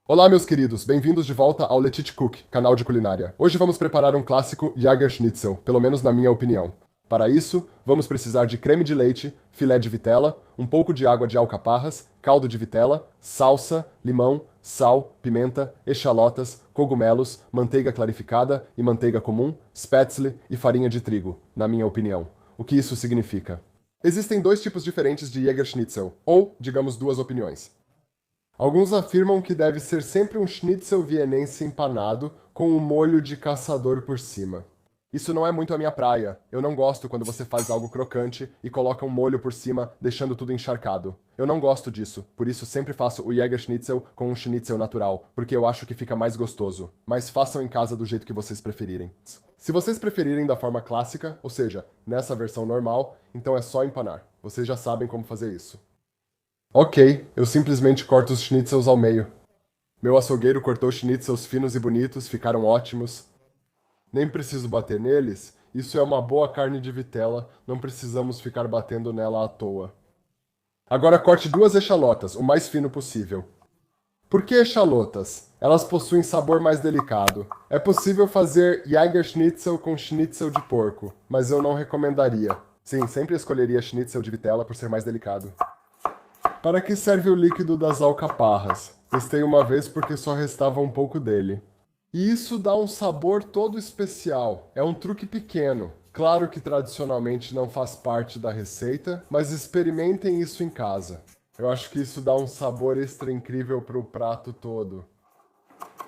Olá, meus queridos, bem-vindos de volta ao Let It Cook, canal de culinária. Hoje vamos preparar um clássico Jägerschnitzel, pelo menos na minha opinião. Para isso, vamos precisar de creme de leite, filé de vitela, um pouco de água de alcaparras, caldo de vitela, salsa, limão, sal, pimenta, echalotas, cogumelos, manteiga clarificada e manteiga comum, spätzle e farinha de trigo, na minha opinião. O que isso significa? Existem dois tipos diferentes de Jägerschnitzel, ou, digamos, duas opiniões. Alguns afirmam que deve ser sempre um schnitzel vienense empanado com um molho de caçador por cima. Isso não é muito a minha praia. Eu não gosto quando você faz algo crocante e coloca um molho por cima, deixando tudo encharcado. Eu não gosto disso, por isso sempre faço o Jägerschnitzel com um schnitzel natural, porque eu acho que fica mais gostoso. Mas façam em casa do jeito que vocês preferirem. Se vocês preferirem da forma clássica, ou seja, nessa versão normal, então é só empanar. Vocês já sabem como fazer isso. Ok, eu simplesmente corto os schnitzels ao meio. Meu açougueiro cortou schnitzels finos e bonitos, ficaram ótimos. Nem preciso bater neles, isso é uma boa carne de vitela, não precisamos ficar batendo nela à toa. Agora corte duas echalotas, o mais fino possível. Por que echalotas? Elas possuem sabor mais delicado. É possível fazer Jägerschnitzel com schnitzel de porco, mas eu não recomendaria. Sim, sempre escolheria schnitzel de vitela por ser mais delicado. Para que serve o líquido das alcaparras? Testei uma vez porque só restava um pouco dele. E isso dá um sabor todo especial. É um truque pequeno. Claro que tradicionalmente não faz parte da receita, mas experimentem isso em casa. Eu acho que isso dá um sabor extra incrível para o prato todo.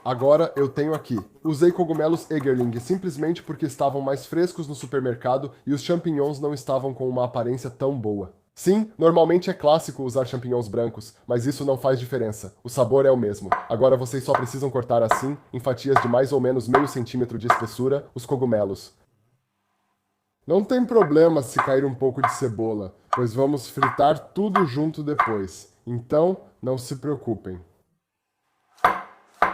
Agora eu tenho aqui. Usei cogumelos Egerling simplesmente porque estavam mais frescos no supermercado e os champignons não estavam com uma aparência tão boa. Sim, normalmente é clássico usar champignons brancos, mas isso não faz diferença. O sabor é o mesmo. Agora vocês só precisam cortar assim, em fatias de mais ou menos meio centímetro de espessura, os cogumelos. Não tem problema se cair um pouco de cebola, pois vamos fritar tudo junto depois. Então, não se preocupem.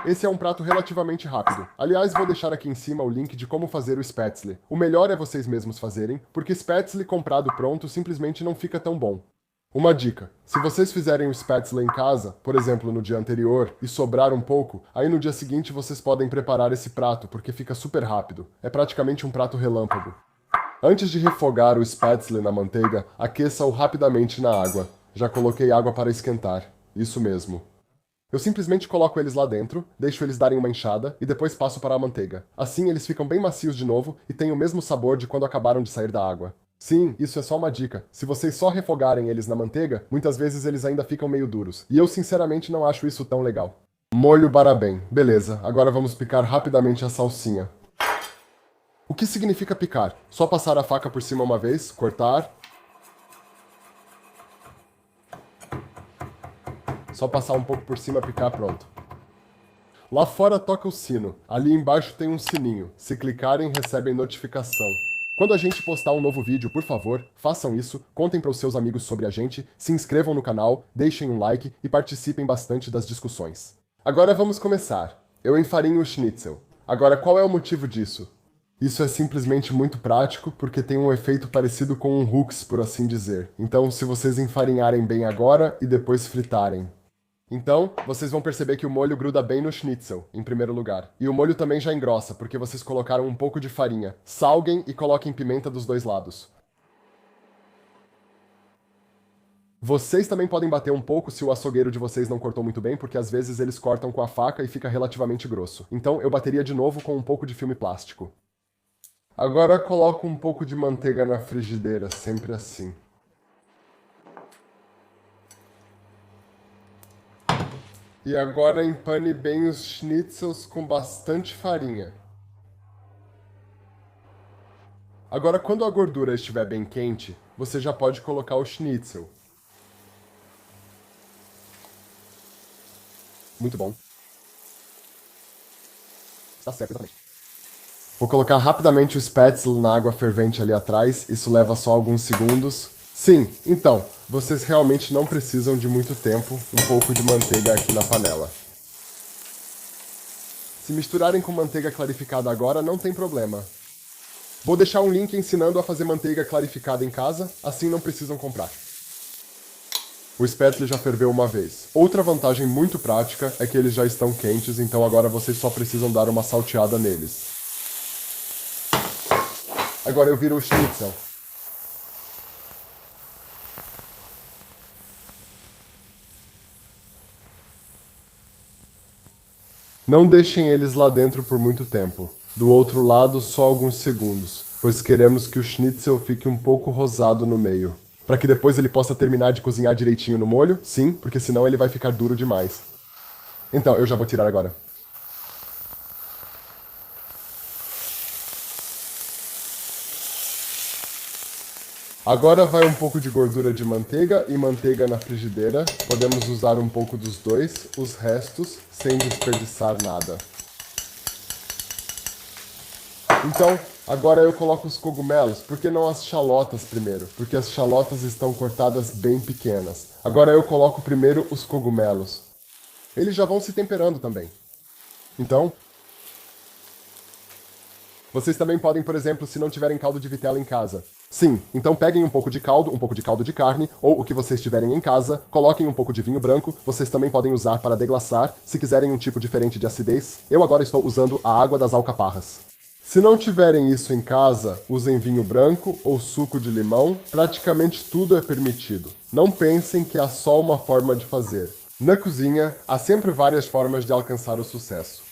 Esse é um prato relativamente rápido. Aliás, vou deixar aqui em cima o link de como fazer o spätzle. O melhor é vocês mesmos fazerem, porque spätzle comprado pronto simplesmente não fica tão bom. Uma dica: se vocês fizerem o spätzle em casa, por exemplo no dia anterior, e sobrar um pouco, aí no dia seguinte vocês podem preparar esse prato, porque fica super rápido. É praticamente um prato relâmpago. Antes de refogar o spätzle na manteiga, aqueça-o rapidamente na água. Já coloquei água para esquentar. Isso mesmo. Eu simplesmente coloco eles lá dentro, deixo eles darem uma enxada e depois passo para a manteiga. Assim eles ficam bem macios de novo e têm o mesmo sabor de quando acabaram de sair da água. Sim, isso é só uma dica. Se vocês só refogarem eles na manteiga, muitas vezes eles ainda ficam meio duros. E eu sinceramente não acho isso tão legal. Molho barabém. Beleza, agora vamos picar rapidamente a salsinha. O que significa picar? Só passar a faca por cima uma vez, cortar. Só passar um pouco por cima, picar, pronto. Lá fora toca o sino. Ali embaixo tem um sininho. Se clicarem, recebem notificação. Quando a gente postar um novo vídeo, por favor, façam isso, contem para os seus amigos sobre a gente, se inscrevam no canal, deixem um like e participem bastante das discussões. Agora vamos começar. Eu enfarinho o schnitzel. Agora, qual é o motivo disso? Isso é simplesmente muito prático, porque tem um efeito parecido com um hooks, por assim dizer. Então, se vocês enfarinharem bem agora e depois fritarem. Então, vocês vão perceber que o molho gruda bem no schnitzel, em primeiro lugar. E o molho também já engrossa, porque vocês colocaram um pouco de farinha. Salguem e coloquem pimenta dos dois lados. Vocês também podem bater um pouco se o açougueiro de vocês não cortou muito bem, porque às vezes eles cortam com a faca e fica relativamente grosso. Então, eu bateria de novo com um pouco de filme plástico. Agora coloco um pouco de manteiga na frigideira, sempre assim. E agora empane bem os schnitzels com bastante farinha. Agora, quando a gordura estiver bem quente, você já pode colocar o schnitzel. Muito bom. Está certo, exatamente. Vou colocar rapidamente o spätzle na água fervente ali atrás, isso leva só alguns segundos. Sim, então, vocês realmente não precisam de muito tempo, um pouco de manteiga aqui na panela. Se misturarem com manteiga clarificada agora, não tem problema. Vou deixar um link ensinando a fazer manteiga clarificada em casa, assim não precisam comprar. O Spätzle já ferveu uma vez. Outra vantagem muito prática é que eles já estão quentes, então agora vocês só precisam dar uma salteada neles. Agora eu viro o schnitzel. Não deixem eles lá dentro por muito tempo. Do outro lado, só alguns segundos, pois queremos que o schnitzel fique um pouco rosado no meio. Para que depois ele possa terminar de cozinhar direitinho no molho? Sim, porque senão ele vai ficar duro demais. Então, eu já vou tirar agora. Agora vai um pouco de gordura de manteiga e manteiga na frigideira. Podemos usar um pouco dos dois, os restos, sem desperdiçar nada. Então, agora eu coloco os cogumelos. Por que não as chalotas primeiro? Porque as chalotas estão cortadas bem pequenas. Agora eu coloco primeiro os cogumelos. Eles já vão se temperando também. Então, vocês também podem, por exemplo, se não tiverem caldo de vitela em casa. Sim, então peguem um pouco de caldo de carne, ou o que vocês tiverem em casa, coloquem um pouco de vinho branco, vocês também podem usar para deglaçar, se quiserem um tipo diferente de acidez. Eu agora estou usando a água das alcaparras. Se não tiverem isso em casa, usem vinho branco ou suco de limão, praticamente tudo é permitido. Não pensem que há só uma forma de fazer. Na cozinha, há sempre várias formas de alcançar o sucesso.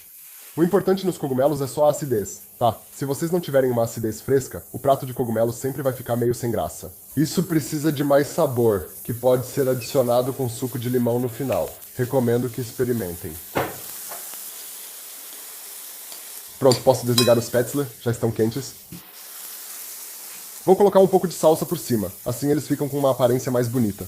O importante nos cogumelos é só a acidez, tá? Se vocês não tiverem uma acidez fresca, o prato de cogumelos sempre vai ficar meio sem graça. Isso precisa de mais sabor, que pode ser adicionado com suco de limão no final. Recomendo que experimentem. Pronto, posso desligar os Spätzle, já estão quentes. Vou colocar um pouco de salsa por cima, assim eles ficam com uma aparência mais bonita.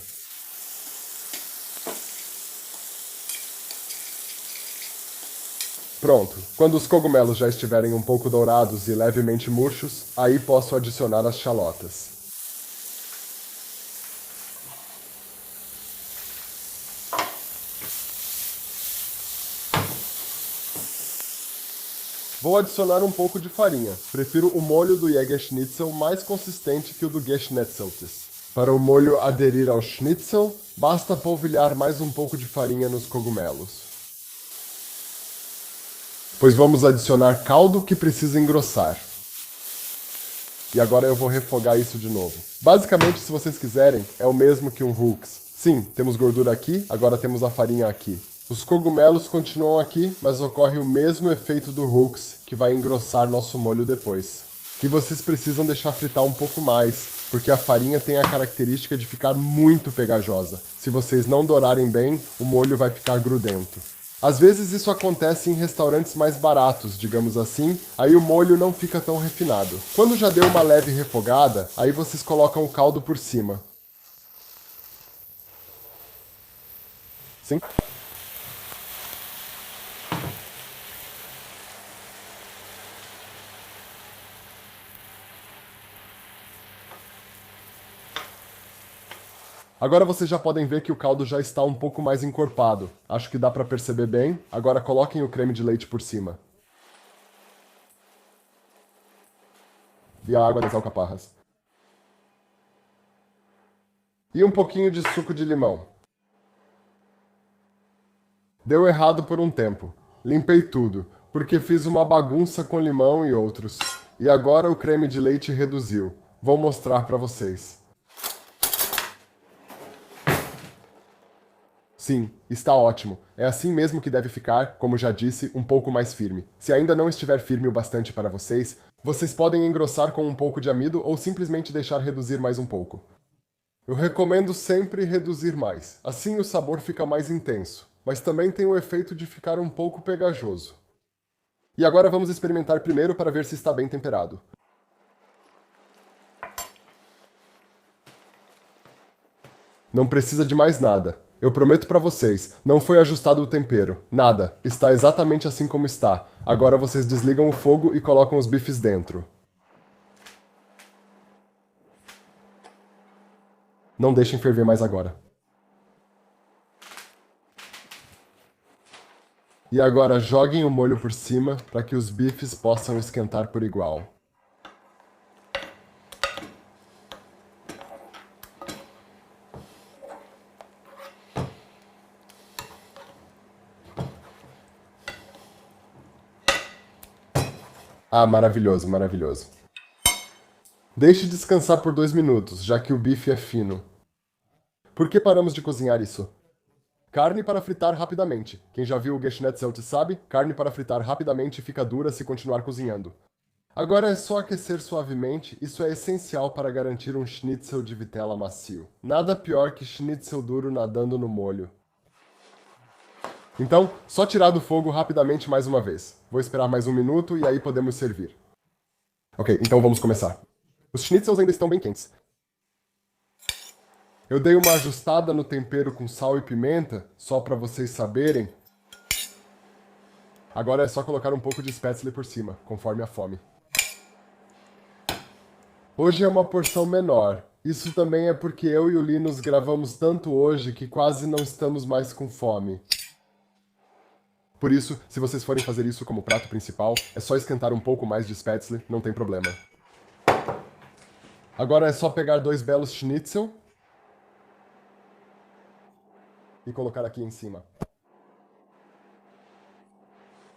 Pronto, quando os cogumelos já estiverem um pouco dourados e levemente murchos, aí posso adicionar as chalotas. Vou adicionar um pouco de farinha. Prefiro o molho do Jägerschnitzel mais consistente que o do Geschnetzeltes. Para o molho aderir ao schnitzel, basta polvilhar mais um pouco de farinha nos cogumelos. Pois vamos adicionar caldo que precisa engrossar. E agora eu vou refogar isso de novo. Basicamente, se vocês quiserem, é o mesmo que um Hulks. Sim, temos gordura aqui, agora temos a farinha aqui. Os cogumelos continuam aqui, mas ocorre o mesmo efeito do Hulks, que vai engrossar nosso molho depois. E vocês precisam deixar fritar um pouco mais, porque a farinha tem a característica de ficar muito pegajosa. Se vocês não dourarem bem, o molho vai ficar grudento. Às vezes isso acontece em restaurantes mais baratos, digamos assim, aí o molho não fica tão refinado. Quando já deu uma leve refogada, aí vocês colocam o caldo por cima. Sim? Agora vocês já podem ver que o caldo já está um pouco mais encorpado. Acho que dá para perceber bem. Agora coloquem o creme de leite por cima. E a água das alcaparras. E um pouquinho de suco de limão. Deu errado por um tempo. Limpei tudo, porque fiz uma bagunça com limão e outros. E agora o creme de leite reduziu. Vou mostrar para vocês. Sim, está ótimo. É assim mesmo que deve ficar, como já disse, um pouco mais firme. Se ainda não estiver firme o bastante para vocês, vocês podem engrossar com um pouco de amido ou simplesmente deixar reduzir mais um pouco. Eu recomendo sempre reduzir mais. Assim o sabor fica mais intenso, mas também tem o efeito de ficar um pouco pegajoso. E agora vamos experimentar primeiro para ver se está bem temperado. Não precisa de mais nada. Eu prometo pra vocês, não foi ajustado o tempero. Nada. Está exatamente assim como está. Agora vocês desligam o fogo e colocam os bifes dentro. Não deixem ferver mais agora. E agora joguem o molho por cima para que os bifes possam esquentar por igual. Ah, maravilhoso, maravilhoso. Deixe descansar por 2 minutos, já que o bife é fino. Por que paramos de cozinhar isso? Carne para fritar rapidamente. Quem já viu o Geschnetzel sabe, carne para fritar rapidamente fica dura se continuar cozinhando. Agora é só aquecer suavemente, isso é essencial para garantir um schnitzel de vitela macio. Nada pior que schnitzel duro nadando no molho. Então, só tirar do fogo rapidamente mais uma vez. Vou esperar mais 1 minuto e aí podemos servir. Ok, então vamos começar. Os schnitzels ainda estão bem quentes. Eu dei uma ajustada no tempero com sal e pimenta, só para vocês saberem. Agora é só colocar um pouco de spätzle por cima, conforme a fome. Hoje é uma porção menor. Isso também é porque eu e o Linus gravamos tanto hoje que quase não estamos mais com fome. Por isso, se vocês forem fazer isso como prato principal, é só esquentar um pouco mais de spätzle, não tem problema. Agora é só pegar 2 belos schnitzel e colocar aqui em cima.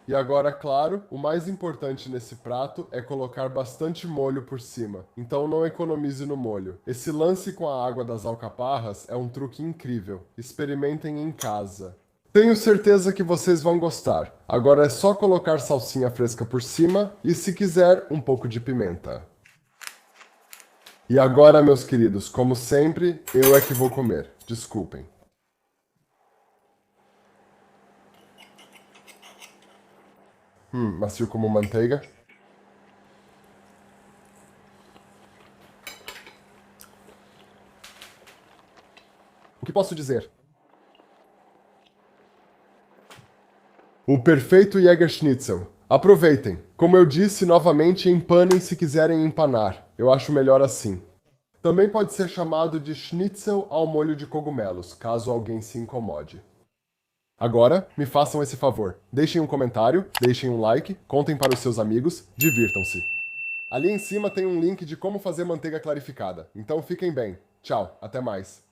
E agora, claro, o mais importante nesse prato é colocar bastante molho por cima. Então não economize no molho. Esse lance com a água das alcaparras é um truque incrível. Experimentem em casa. Tenho certeza que vocês vão gostar. Agora é só colocar salsinha fresca por cima e, se quiser, um pouco de pimenta. E agora, meus queridos, como sempre, eu é que vou comer. Desculpem. Macio como manteiga. O que posso dizer? O perfeito Jägerschnitzel. Aproveitem. Como eu disse, novamente, empanem se quiserem empanar. Eu acho melhor assim. Também pode ser chamado de schnitzel ao molho de cogumelos, caso alguém se incomode. Agora, me façam esse favor. Deixem um comentário, deixem um like, contem para os seus amigos, divirtam-se. Ali em cima tem um link de como fazer manteiga clarificada. Então fiquem bem. Tchau, até mais.